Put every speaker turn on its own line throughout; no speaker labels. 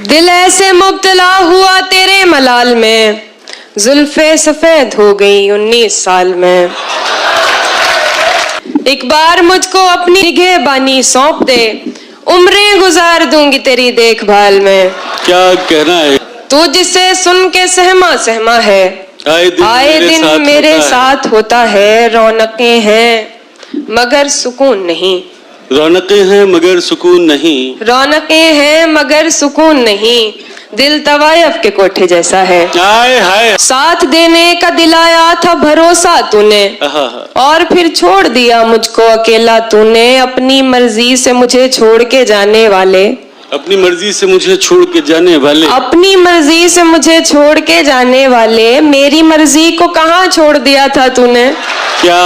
दिल ऐसे मुब्तला हुआ तेरे मलाल में, जुल्फे सफेद हो गई 19 साल में। एक बार मुझको अपनी निगहबानी सौंप दे, उम्रें गुजार दूंगी तेरी देखभाल में।
क्या कहना है?
तू जिसे सुन के सहमा सहमा है, आए दिन मेरे साथ होता है। रौनकें हैं मगर सुकून नहीं,
रौनकें हैं मगर सुकून नहीं,
रौनकें हैं मगर सुकून नहीं। दिल तवायफ के कोठे जैसा है।
हाय हाय।
साथ देने का दिलाया था भरोसा तूने, और फिर छोड़ दिया मुझको अकेला तूने। अपनी मर्जी से मुझे छोड़ के जाने वाले,
अपनी मर्जी से मुझे छोड़ के जाने वाले,
अपनी मर्जी से मुझे छोड़ के जाने वाले। मेरी मर्जी को कहाँ छोड़ दिया था तूने?
क्या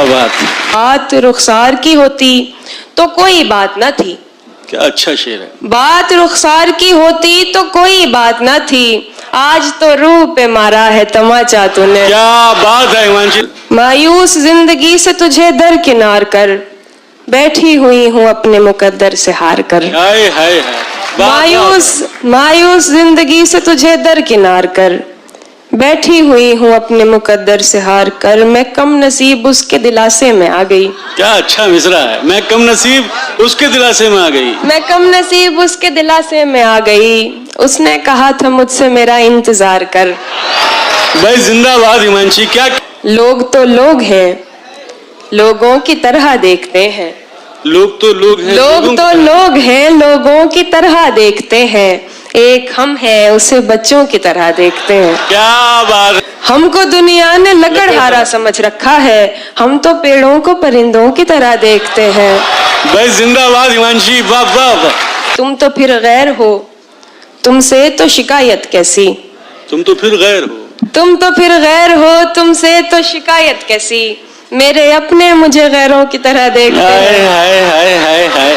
बात।
बात रुखसार की होती तो कोई बात न थी।
क्या अच्छा शेर है।
बात रुखसार की होती तो कोई बात न थी, आज तो रूह पे मारा है तमाचा तूने।
क्या बात है हिमांशी।
मायूस जिंदगी से तुझे दरकिनार कर, बैठी हुई हूँ अपने मुकद्दर से हार कर।
हाय हाय हाय।
मायूस जिंदगी से तुझे दरकिनार कर, बैठी हुई हूँ अपने मुकद्दर से हार कर। मैं कम नसीब उसके दिलासे में आ गई।
क्या अच्छा मिसरा है। मैं कम नसीब उसके दिलासे में आ गई,
मैं कम नसीब उसके दिलासे में आ गई। उसने कहा था मुझसे मेरा इंतजार कर।
भाई जिंदाबाद हिमांशी। क्या
लोग तो लोग हैं, लोगों की तरह देखते हैं।
लोग तो लोग हैं,
लोग तो लोग हैं, लोगों की तरह देखते हैं। एक हम हैं, उसे बच्चों की तरह देखते हैं।
क्या बात।
हमको दुनिया ने लकड़हारा समझ रखा है, हम तो पेड़ों को परिंदों की तरह देखते हैं।
भाई जिंदाबाद हिमांशी। वाह वाह।
तुम तो फिर गैर हो, तुमसे तो शिकायत कैसी।
तुम तो फिर गैर हो,
तुम तो फिर गैर हो, तुमसे तो शिकायत कैसी। मेरे अपने मुझे गैरों की तरह देखते हैं।
हाय हाय हाय हाय हाय।